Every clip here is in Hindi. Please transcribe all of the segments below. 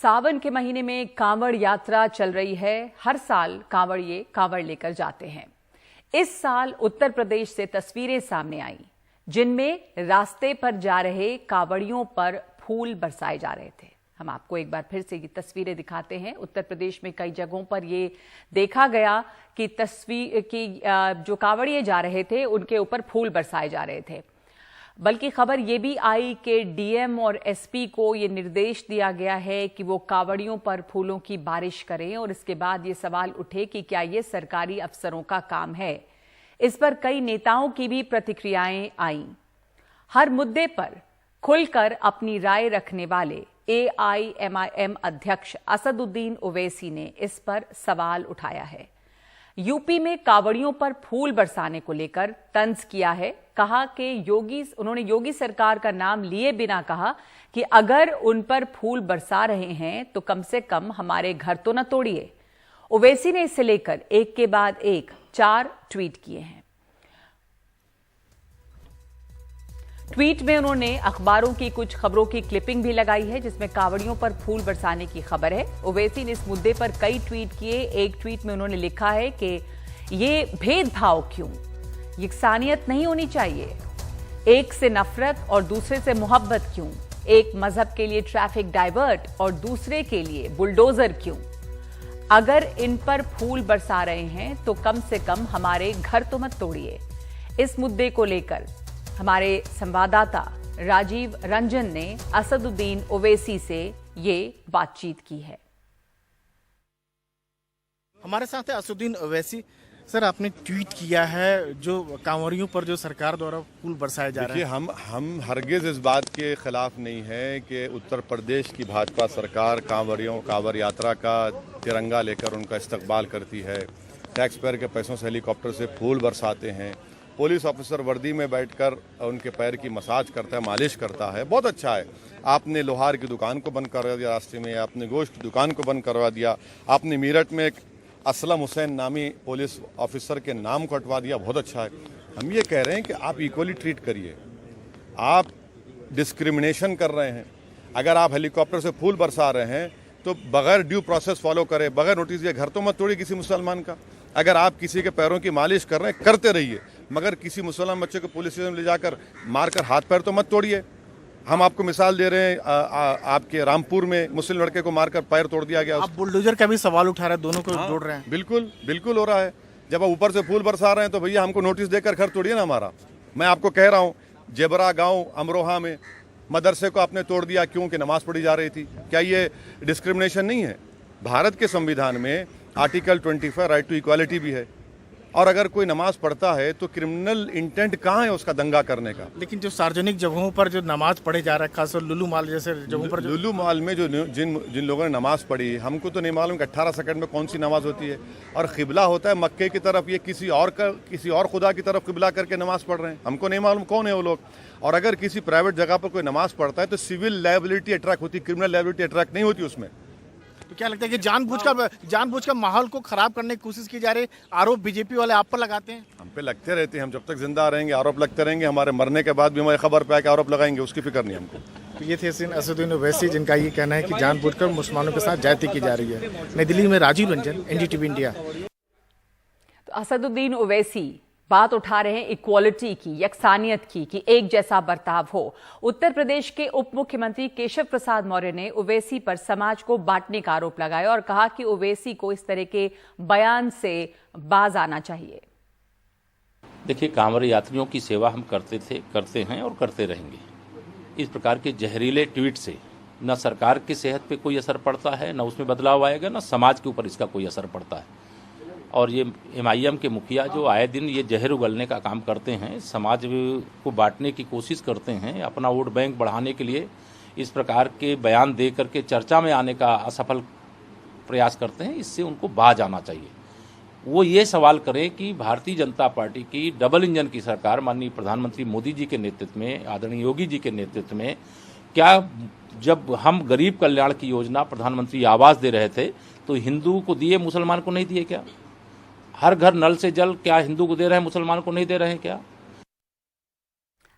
सावन के महीने में कांवड़ यात्रा चल रही है। हर साल कांवड़िए कांवड़ लेकर जाते हैं। इस साल उत्तर प्रदेश से तस्वीरें सामने आई जिनमें रास्ते पर जा रहे कांवड़ियों पर फूल बरसाए जा रहे थे। हम आपको एक बार फिर से ये तस्वीरें दिखाते हैं। उत्तर प्रदेश में कई जगहों पर ये देखा गया कि जो कांवड़िए जा रहे थे उनके ऊपर फूल बरसाए जा रहे थे। बल्कि खबर ये भी आई कि डीएम और एसपी को ये निर्देश दिया गया है कि वो कांवड़ियों पर फूलों की बारिश करें। और इसके बाद ये सवाल उठे कि क्या ये सरकारी अफसरों का काम है। इस पर कई नेताओं की भी प्रतिक्रियाएं आईं। हर मुद्दे पर खुलकर अपनी राय रखने वाले AIMIM अध्यक्ष असदुद्दीन ओवैसी ने इस पर सवाल उठाया है। यूपी में कांवड़ियों पर फूल बरसाने को लेकर तंज किया है। कहा कि उन्होंने योगी सरकार का नाम लिए बिना कहा कि अगर उन पर फूल बरसा रहे हैं तो कम से कम हमारे घर तो न तोड़िए। ओवैसी ने इसे लेकर एक के बाद एक 4 ट्वीट किए हैं। ट्वीट में उन्होंने अखबारों की कुछ खबरों की क्लिपिंग भी लगाई है जिसमें कांवड़ियों पर फूल बरसाने की खबर है। ओवैसी ने इस मुद्दे पर कई ट्वीट किए। एक ट्वीट में उन्होंने लिखा है कि ये भेदभाव क्यों, यकसानियत नहीं होनी चाहिए। एक से नफरत और दूसरे से मोहब्बत क्यों, एक मजहब के लिए ट्रैफिक डाइवर्ट और दूसरे के लिए बुलडोजर क्यों। अगर इन पर फूल बरसा रहे हैं तो कम से कम हमारे घर तो मत तोड़िए। इस मुद्दे को लेकर हमारे संवाददाता राजीव रंजन ने असदुद्दीन ओवैसी से ये बातचीत की है। हमारे साथ है असदुद्दीन ओवैसी। सर, आपने ट्वीट किया है जो कांवड़ियों पर जो सरकार द्वारा फूल बरसाए जा रहे हैं। हम हरगिज इस बात के खिलाफ नहीं है कि उत्तर प्रदेश की भाजपा सरकार कांवड़ यात्रा का तिरंगा लेकर उनका इस्तकबाल करती है। टैक्स पेयर के पैसों से हेलीकॉप्टर से फूल बरसाते हैं। पुलिस ऑफिसर वर्दी में बैठकर उनके पैर की मसाज करता है, मालिश करता है। बहुत अच्छा है। आपने लोहार की दुकान को बंद करवा दिया रास्ते में, आपने गोश्त की दुकान को बंद करवा दिया, आपने मीरठ में एक असलम हुसैन नामी पुलिस ऑफिसर के नाम को हटवा दिया। बहुत अच्छा है। हम ये कह रहे हैं कि आप इक्वली ट्रीट करिए। आप डिस्क्रिमिनेशन कर रहे हैं। अगर आप हेलीकॉप्टर से फूल बरसा रहे हैं तो बगैर ड्यू प्रोसेस फॉलो करें, बगैर नोटिस दिए घर तो मत तोड़िए किसी मुसलमान का। अगर आप किसी के पैरों की मालिश कर रहे हैं करते रहिए, मगर किसी मुसलमान बच्चे को पुलिस स्टेशन ले जाकर मारकर हाथ पैर तो मत तोड़िए। हम आपको मिसाल दे रहे हैं, आपके रामपुर में मुस्लिम लड़के को मारकर पैर तोड़ दिया गया। आप बुलडोजर का भी सवाल उठा रहे हैं, दोनों को जोड़ रहे हैं। बिल्कुल हो रहा है। जब आप ऊपर से फूल बरसा रहे हैं तो भैया हमको नोटिस देकर घर तोड़िए ना हमारा। मैं आपको कह रहा हूँ, जेबरा गाँव अमरोहा में मदरसे को आपने तोड़ दिया क्योंकि नमाज पढ़ी जा रही थी। क्या ये डिस्क्रिमिनेशन नहीं है? भारत के संविधान में आर्टिकल 25 राइट टू इक्वालिटी भी है। और अगर कोई नमाज पढ़ता है तो क्रिमिनल इंटेंट कहाँ है उसका दंगा करने का। लेकिन जो सार्वजनिक जगहों पर जो नमाज पढ़े जा रहा है, खासकर लुलू मॉल जैसे जगहों पर, लुलू मॉल में जो जिन लोगों ने नमाज पढ़ी, हमको तो नहीं मालूम कि 18 सेकंड में कौन सी नमाज होती है। और किबला होता है मक्के की तरफ, ये किसी और खुदा की तरफ किबला करके नमाज पढ़ रहे हैं। हमको नहीं मालूम कौन है वो लोग। और अगर किसी प्राइवेट जगह पर कोई नमाज पढ़ता है तो सिविल लायबिलिटी अट्रैक्ट होती, क्रिमिनल लायबिलिटी अट्रैक्ट नहीं होती उसमें। तो क्या लगता है कि जानबूझकर माहौल को खराब करने की कोशिश की जा रही है? आरोप बीजेपी वाले आप पर लगाते हैं। हम पे लगते रहते हैं। हम जब तक जिंदा रहेंगे आरोप लगते रहेंगे। हमारे मरने के बाद भी हमारी खबर पे आके आरोप लगाएंगे, उसकी फिक्र नहीं हमको। तो ये थे असदुद्दीन ओवैसी जिनका ये कहना है कि जानबूझकर मुसलमानों के साथ ज्यादती की जा रही है। नई दिल्ली में राजीव रंजन, NDTV इंडिया। तो असदुद्दीन ओवैसी बात उठा रहे हैं इक्वालिटी की, यकसानियत की, कि एक जैसा बर्ताव हो। उत्तर प्रदेश के उप मुख्यमंत्री केशव प्रसाद मौर्य ने ओवैसी पर समाज को बांटने का आरोप लगाया और कहा कि ओवैसी को इस तरह के बयान से बाज आना चाहिए। देखिए, कांवड़ यात्रियों की सेवा हम करते हैं और करते रहेंगे। इस प्रकार के जहरीले ट्वीट से न सरकार की सेहत पे कोई असर पड़ता है, न उसमें बदलाव आएगा, न समाज के ऊपर इसका कोई असर पड़ता है। और ये MIM के मुखिया जो आए दिन ये जहर उगलने का काम करते हैं, समाज को बांटने की कोशिश करते हैं, अपना वोट बैंक बढ़ाने के लिए इस प्रकार के बयान दे करके चर्चा में आने का असफल प्रयास करते हैं। इससे उनको बाज आना चाहिए। वो ये सवाल करें कि भारतीय जनता पार्टी की डबल इंजन की सरकार माननीय प्रधानमंत्री मोदी जी के नेतृत्व में, आदरणीय योगी जी के नेतृत्व में, क्या जब हम गरीब कल्याण की योजना प्रधानमंत्री आवास दे रहे थे तो हिंदू को दिए, मुसलमान को नहीं दिए क्या? हर घर नल से जल क्या हिंदू को दे रहे हैं, मुसलमान को नहीं दे रहे हैं क्या?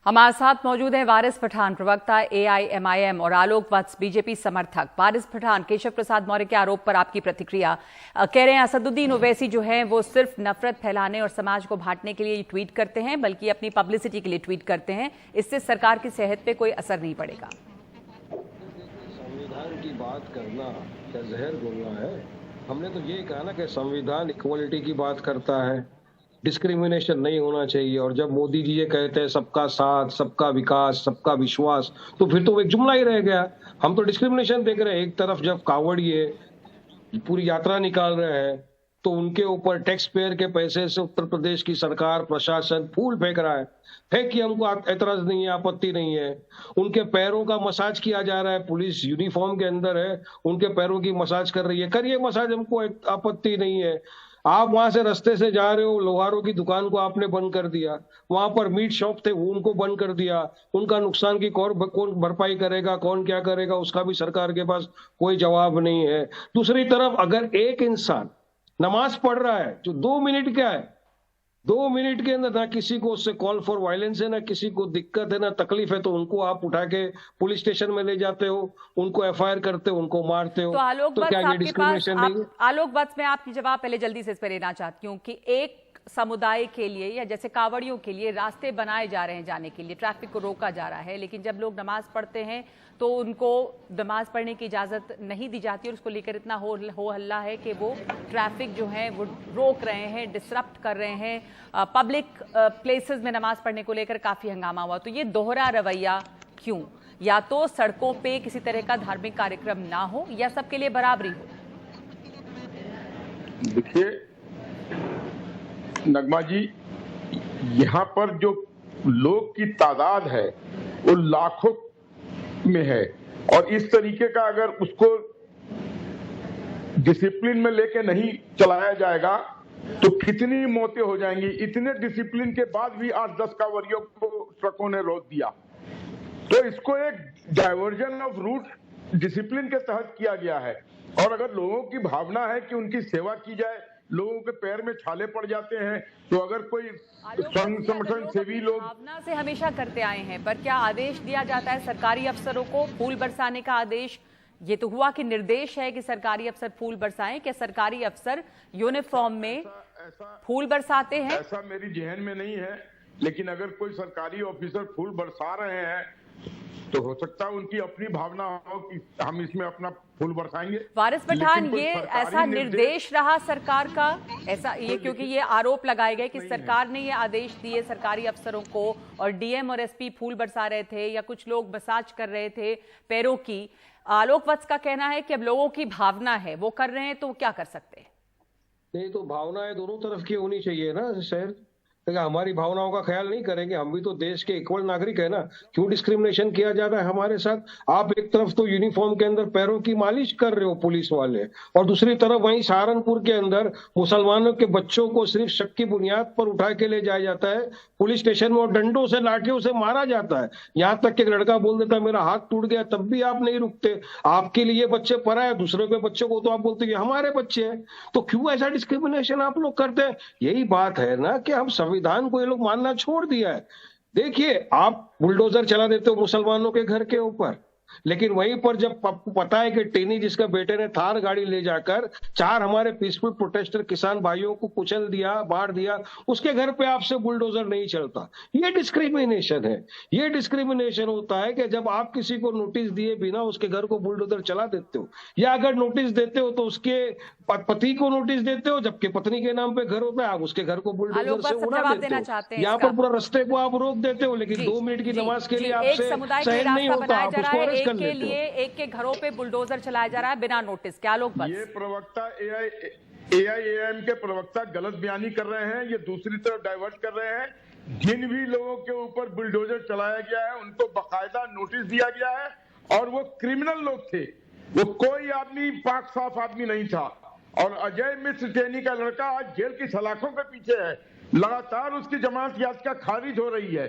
हमारे साथ मौजूद हैं वारिस पठान, प्रवक्ता AIMIM और आलोक वत्स, बीजेपी समर्थक। वारिस पठान, केशव प्रसाद मौर्य के आरोप पर आपकी प्रतिक्रिया। कह रहे हैं असदुद्दीन ओवैसी जो है वो सिर्फ नफरत फैलाने और समाज को बांटने के लिए ट्वीट करते हैं, बल्कि अपनी पब्लिसिटी के लिए ट्वीट करते हैं। इससे सरकार की सेहत पे कोई असर नहीं पड़ेगा। संविधान की बात करना क्या जहर घोलना है? हमने तो ये कहा ना कि संविधान इक्वालिटी की बात करता है, डिस्क्रिमिनेशन नहीं होना चाहिए। और जब मोदी जी ये कहते हैं सबका साथ, सबका विकास, सबका विश्वास, तो फिर तो वो एक जुमला ही रह गया। हम तो डिस्क्रिमिनेशन देख रहे हैं। एक तरफ जब कांवड़िए पूरी यात्रा निकाल रहे हैं तो उनके ऊपर टैक्स पेयर के पैसे से उत्तर प्रदेश की सरकार, प्रशासन फूल फेंक रहा है। फेंक, हमको एतराज नहीं है, आपत्ति नहीं है। उनके पैरों का मसाज किया जा रहा है, पुलिस यूनिफॉर्म के अंदर है, उनके पैरों की मसाज कर रही है, करिए मसाज, हमको आपत्ति नहीं है। आप वहां से रास्ते से जा रहे हो, लोहारों की दुकान को आपने बंद कर दिया, वहां पर मीट शॉप थे वो उनको बंद कर दिया। उनका नुकसान की कौन भरपाई करेगा, कौन क्या करेगा, उसका भी सरकार के पास कोई जवाब नहीं है। दूसरी तरफ अगर एक इंसान नमाज पढ़ रहा है, जो 2 मिनट क्या है, 2 मिनट के अंदर ना किसी को उससे कॉल फॉर वायलेंस है, ना किसी को दिक्कत है, ना तकलीफ है, तो उनको आप उठा के पुलिस स्टेशन में ले जाते हो, उनको FIR करते हो, उनको मारते हो। तो आलोक वत्स, क्या ये आपके डिस्क्रिमिनेशन नहीं है? आलोक वत्स, मैं आपकी जवाब पहले जल्दी से इस पर लेना चाहती हूँ कि एक समुदाय के लिए या जैसे कांवड़ियों के लिए रास्ते बनाए जा रहे हैं जाने के लिए, ट्रैफिक को रोका जा रहा है, लेकिन जब लोग नमाज पढ़ते हैं तो उनको नमाज पढ़ने की इजाज़त नहीं दी जाती और उसको लेकर इतना हो हल्ला है कि वो ट्रैफिक जो है वो रोक रहे हैं, डिसरप्ट कर रहे हैं। पब्लिक प्लेसेस में नमाज पढ़ने को लेकर काफ़ी हंगामा हुआ। तो ये दोहरा रवैया क्यों? या तो सड़कों पे किसी तरह का धार्मिक कार्यक्रम ना हो या सबके लिए बराबरी हो। देखिए नगमा जी, यहाँ पर जो लोग की तादाद है वो लाखों में है, और इस तरीके का अगर उसको डिसिप्लिन में लेके नहीं चलाया जाएगा तो कितनी मौतें हो जाएंगी। इतने डिसिप्लिन के बाद भी 8-10 कांवरियों को ट्रकों ने रोक दिया। तो इसको एक डायवर्जन ऑफ रूट डिसिप्लिन के तहत किया गया है। और अगर लोगों की भावना है कि उनकी सेवा की जाए, लोगों के पैर में छाले पड़ जाते हैं, तो अगर कोई संघ संगठन सेवी लोग भावना से हमेशा करते आए हैं, पर क्या आदेश दिया जाता है सरकारी अफसरों को फूल बरसाने का आदेश? ये तो हुआ कि निर्देश है कि सरकारी अफसर फूल बरसाएं। क्या सरकारी अफसर यूनिफॉर्म में फूल बरसाते हैं? ऐसा मेरी जहन में नहीं है, लेकिन अगर कोई सरकारी ऑफिसर फूल बरसा रहे हैं तो हो सकता है उनकी अपनी भावना हो कि हम इसमें अपना फूल बरसाएंगे। वारिस पठान, ये ऐसा निर्देश रहा सरकार का, ऐसा ये क्योंकि ये आरोप लगाए गए कि सरकार ने ये आदेश दिए सरकारी अफसरों को और DM और SP फूल बरसा रहे थे या कुछ लोग मसाज कर रहे थे पैरों की। आलोक वत्स का कहना है कि अब लोगों की भावना है, वो कर रहे हैं तो वो क्या कर सकते हैं? नहीं, तो भावनाएं दोनों तरफ की होनी चाहिए ना शहर। हमारी भावनाओं का ख्याल नहीं करेंगे, हम भी तो देश के इक्वल नागरिक है ना। क्यों डिस्क्रिमिनेशन किया जा रहा है हमारे साथ? आप एक तरफ तो यूनिफॉर्म के अंदर पैरों की मालिश कर रहे हो पुलिस वाले, और दूसरी तरफ वहीं सहारनपुर के अंदर मुसलमानों के बच्चों को सिर्फ शक की बुनियाद पर उठा के ले जाया जाता है पुलिस स्टेशन में और डंडों से, लाठियों से मारा जाता है। यहाँ तक कि लड़का बोल देता है मेरा हाथ टूट गया, तब भी आप नहीं रुकते। आपके लिए बच्चे पराए, दूसरे के बच्चों को तो आप बोलते हैं हमारे बच्चे हैं। तो क्यों ऐसा डिस्क्रिमिनेशन आप लोग करते हैं? यही बात है ना कि हम संविधान को ये लोग मानना छोड़ दिया है। देखिए, आप बुलडोजर चला देते हो मुसलमानों के घर के ऊपर, लेकिन वहीं पर जब पता है कि टेनी जिसका बेटे ने थार गाड़ी ले जाकर 4 हमारे पीसफुल प्रोटेस्टर किसान भाइयों को कुचल दिया, बाढ़ दिया, उसके घर पे आपसे बुलडोजर नहीं चलता। ये डिस्क्रिमिनेशन है। ये डिस्क्रिमिनेशन होता है कि जब आप किसी को नोटिस दिए बिना उसके घर को बुलडोजर चला देते हो, या अगर नोटिस देते हो तो उसके पति को नोटिस देते हो, जबकि पत्नी के नाम पे घर होता है, आप उसके घर को बुलडोजर से उड़ा देते हो। यहाँ पर पूरा रास्ते को आप रोक देते हो, लेकिन 2 मिनट की नमाज के लिए आपसे सहन नहीं होता, आप उसको अरेस्ट कर लेते हो। एक के घरों पे बुलडोजर चलाया जा रहा है बिना नोटिस के। आलोक वत्स, ये प्रवक्ता AIIM के प्रवक्ता गलत बयानी कर रहे हैं, ये दूसरी तरफ डाइवर्ट कर रहे हैं। जिन भी लोगों के ऊपर बुलडोजर चलाया गया है उनको बाकायदा नोटिस दिया गया है, और वो क्रिमिनल लोग थे, वो कोई आदमी पाक साफ आदमी नहीं था। और अजय मिश्र टेनी का लड़का आज जेल की सलाखों के पीछे है, लगातार उसकी जमानत याचिका खारिज हो रही है,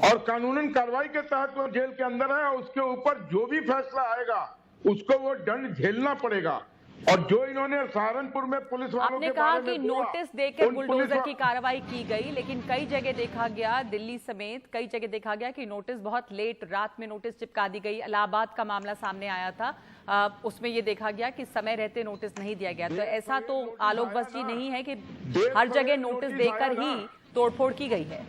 और कानूनन कार्रवाई के तहत वो जेल के अंदर है। उसके ऊपर जो भी फैसला आएगा उसको वो दंड झेलना पड़ेगा। और जो इन्होंने सहारनपुर में पुलिस वालों आपने के कहा बारे कि में बोला, नोटिस देकर उन बुलडोजर पुलिस की कार्रवाई की गई, लेकिन कई जगह देखा गया, दिल्ली समेत कई जगह देखा गया कि नोटिस बहुत लेट रात में नोटिस चिपका दी गई। इलाहाबाद का मामला सामने आया था, उसमें ये देखा गया कि समय रहते नोटिस नहीं दिया गया। तो ऐसा तो आलोक बस जी नहीं है कि हर जगह नोटिस देकर ही तोड़फोड़ की गई है।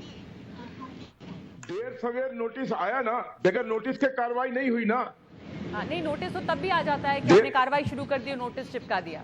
देर सवेर नोटिस आया ना, बगैर नोटिस के कार्रवाई नहीं हुई ना। हाँ, नहीं नोटिस तो तब भी आ जाता है कि आपने कार्रवाई शुरू कर दी, नोटिस चिपका दिया।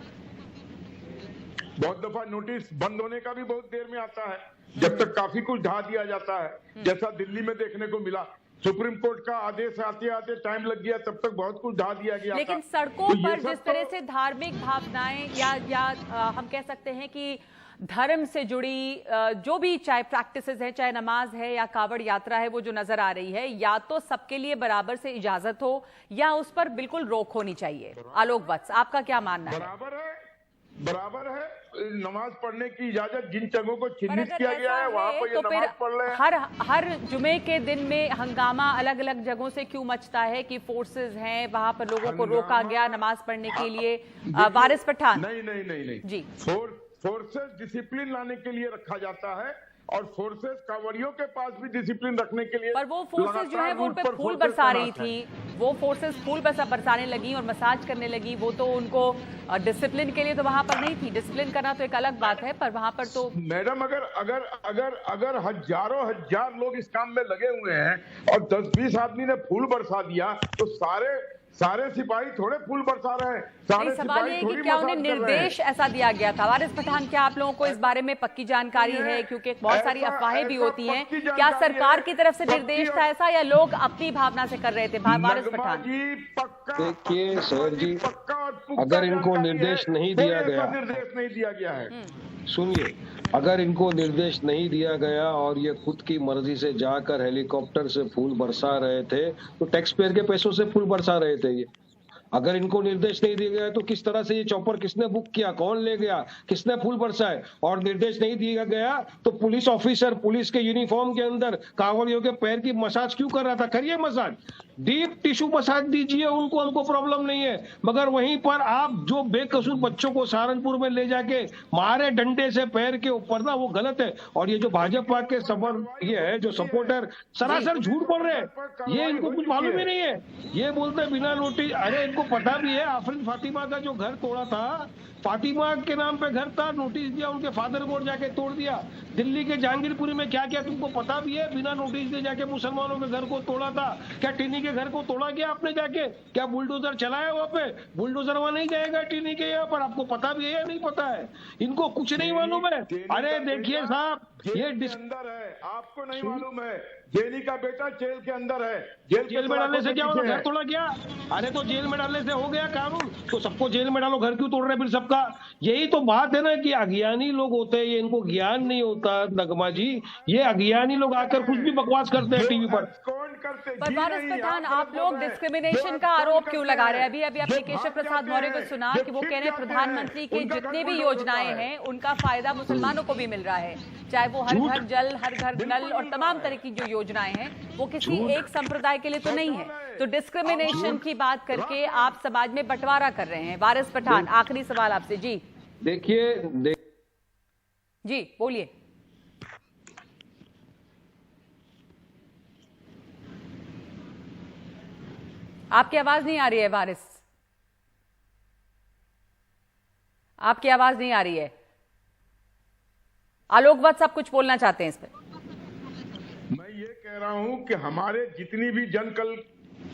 बहुत दफा नोटिस बंद होने का भी बहुत देर में आता है, जब तक काफी कुछ ढा दिया जाता है, जैसा दिल्ली में देखने को मिला। सुप्रीम कोर्ट का आदेश आते आते टाइम लग गया, तब तक बहुत कुछ ढा दिया गया। लेकिन सड़कों पर जिस तरह से धार्मिक भावनाएं या हम कह सकते हैं कि धर्म से जुड़ी जो भी चाहे प्रैक्टिसेस है, चाहे नमाज है या कावड़ यात्रा है, वो जो नजर आ रही है, या तो सबके लिए बराबर से इजाजत हो या उस पर बिल्कुल रोक होनी चाहिए। आलोक वत्स, आपका क्या मानना है? बराबर है नमाज पढ़ने की इजाजत जिन जगहों को चिन्हित किया गया है वहां पर ये तो नमाज पढ़ रहे हैं। हर जुमे के दिन में हंगामा अलग अलग जगहों से क्यों मचता है कि फोर्सेस हैं वहां पर, लोगों को रोका गया नमाज पढ़ने के लिए? वारिस पठान, नहीं जी, फोर्सेस डिसिप्लिन लाने के लिए रखा जाता है और फोर्सेस कांवड़ियों के पास भी डिसिप्लिन रखने के लिए। पर वो फोर्सेस जो है वो उन पे फूल बरसा रही थी, वो फोर्सेस फूल बरसाने लगी और मसाज करने लगी, वो तो उनको डिसिप्लिन के लिए तो वहां पर नहीं थी। डिसिप्लिन करना तो एक अलग बात है, पर वहां पर तो मैडम अगर हजारों हजार लोग इस काम में लगे हुए हैं और 10-20 आदमी ने फूल बरसा दिया तो सारे सिपाही थोड़े फूल बरसा रहे हैं। सारे सवाल ये कि क्या उन्हें निर्देश ऐसा दिया गया था? वारिस पठान, क्या आप लोगों को इस बारे में पक्की जानकारी है? क्योंकि बहुत सारी अफवाहें भी होती हैं। क्या सरकार की तरफ से निर्देश था ऐसा या लोग अपनी भावना से कर रहे थे? वारिस पठान, देखिए सर जी, अगर इनको निर्देश नहीं दिया गया है, सुनिए, अगर इनको निर्देश नहीं दिया गया और ये खुद की मर्जी से जाकर हेलीकॉप्टर से फूल बरसा रहे थे तो टैक्स पेयर के पैसों से फूल बरसा रहे थे ये। अगर इनको निर्देश नहीं दिया गया तो किस तरह से ये चॉपर किसने बुक किया, कौन ले गया, किसने फूल बरसाए? और निर्देश नहीं दिया गया तो पुलिस ऑफिसर पुलिस के यूनिफॉर्म के अंदर कांवड़ियों के पैर की मसाज क्यों कर रहा था? करिए मसाज, डीप टिश्यू मसाज दीजिए उनको, हमको प्रॉब्लम नहीं है। मगर वहीं पर आप जो बेकसूर बच्चों को सहारनपुर में ले जाके मारे डंडे से पैर के ऊपर ना, वो गलत है। और ये जो भाजपा के ये है जो सपोर्टर सरासर झूठ बोल रहे हैं, ये इनको कुछ मालूम ही नहीं है। ये बोलते हैं बिना नोटिस, अरे इनको पता भी है आफरीन फातिमा का जो घर तोड़ा था, फातिमा के नाम पे घर था, नोटिस दिया, उनके फादर को जाके तोड़ दिया। दिल्ली के जहांगीरपुरी में क्या क्या तुमको पता भी है, बिना नोटिस दिए जाके मुसलमानों के घर को तोड़ा था। क्या टिनी के घर को तोड़ा गया आपने जाके? क्या बुलडोजर चलाया वहां पे? बुलडोजर वहां नहीं जाएगा टिनी के यहाँ पर, आपको पता भी है या नहीं पता है? इनको कुछ नहीं मालूम है। अरे देखिए साहब, ये अंदर है, आपको नहीं मालूम है, जेनी का बेटा जेल के अंदर है। जेल में डालने से क्या होगा? घर तोड़ा गया? अरे तो जेल में डालने से हो गया कानून, तो सबको जेल में डालो, घर क्यों तोड़ रहे फिर सबका? यही तो बात है ना कि अज्ञानी लोग होते हैं, ये इनको ज्ञान नहीं होता नगमा जी। ये अज्ञानी लोग आकर कुछ भी बकवास करते हैं टीवी पर। पर वारिस पठान, आप लोग डिस्क्रिमिनेशन का आरोप क्यों लगा रहे हैं? अभी आपने केशव प्रसाद मौर्य को सुना कि वो कह रहे हैं प्रधानमंत्री की जितनी भी योजनाएं हैं उनका फायदा मुसलमानों को भी मिल रहा है, चाहे वो हर घर जल, हर घर नल और तमाम तरह की जो योजनाएं हैं वो किसी एक संप्रदाय के लिए तो नहीं है। तो डिस्क्रिमिनेशन की बात करके आप समाज में बंटवारा कर रहे हैं। वारिस पठान, आखिरी सवाल आपसे। जी देखिए जी बोलिए। आपकी आवाज नहीं आ रही है वारिस, आपकी आवाज नहीं आ रही है। आलोक वत्स, आप कुछ बोलना चाहते हैं इस पर? मैं ये कह रहा हूं कि हमारे जितनी भी जन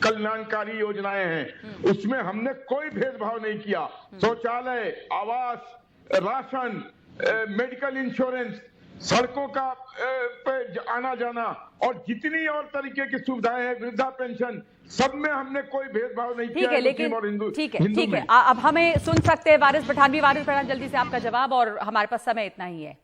कल्याणकारी योजनाएं हैं उसमें हमने कोई भेदभाव नहीं किया। शौचालय, आवास, राशन, मेडिकल इंश्योरेंस, सड़कों का पे आना जाना और जितनी और तरीके की सुविधाएं हैं, वृद्धा पेंशन, सब में हमने कोई भेदभाव नहीं किया। ठीक है, लेकिन ठीक है, अब हमें सुन सकते हैं वारिस पठान भी। वारिस पठान, जल्दी से आपका जवाब, और हमारे पास समय इतना ही है।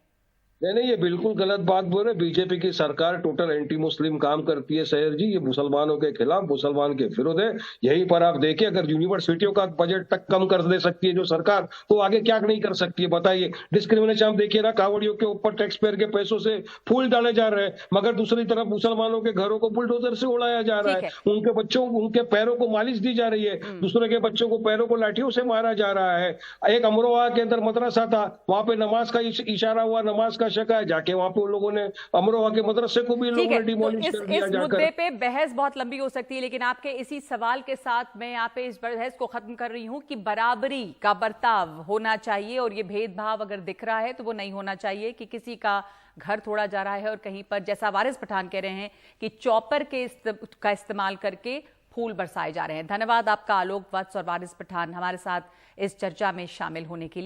नहीं, ये बिल्कुल गलत बात बोल रहे। बीजेपी की सरकार टोटल एंटी मुस्लिम काम करती है सैर जी। ये मुसलमानों के खिलाफ, मुसलमान के विरुद्ध है। यहीं पर आप देखिए, अगर यूनिवर्सिटियों का बजट तक कम कर दे सकती है जो सरकार, तो आगे क्या नहीं कर सकती है बताइए। डिस्क्रिमिनेशन आप देखिए ना, कांवड़ियों के ऊपर टैक्स पेयर के पैसों से फूल डाले जा रहे हैं, मगर दूसरी तरफ मुसलमानों के घरों को बुलडोजर से उड़ाया जा रहा है। उनके बच्चों, उनके पैरों को मालिश दी जा रही है, दूसरे के बच्चों को पैरों को लाठियों से मारा जा रहा है। एक अमरोहा के अंदर मदरसा था, वहां पे नमाज का इशारा हुआ, नमाज का शक है, जाके वहां पे उन लोगों ने अमरोहा के मदरसे को भी लोगों ने डिमोलिश कर दिया इस मुद्दे पे बहस बहुत लंबी हो सकती है, लेकिन आपके इसी सवाल के साथ मैं यहाँ पे इस बहस को खत्म कर रही हूँ कि बराबरी का बर्ताव होना चाहिए और ये भेदभाव अगर दिख रहा है तो वो नहीं होना चाहिए कि किसी का घर तोड़ा जा रहा है और कहीं पर, जैसा वारिस पठान कह रहे हैं कि चॉपर का इस्तेमाल करके फूल बरसाए जा रहे हैं। धन्यवाद आपका आलोक वत्स और वारिस पठान हमारे साथ इस चर्चा में शामिल होने के लिए।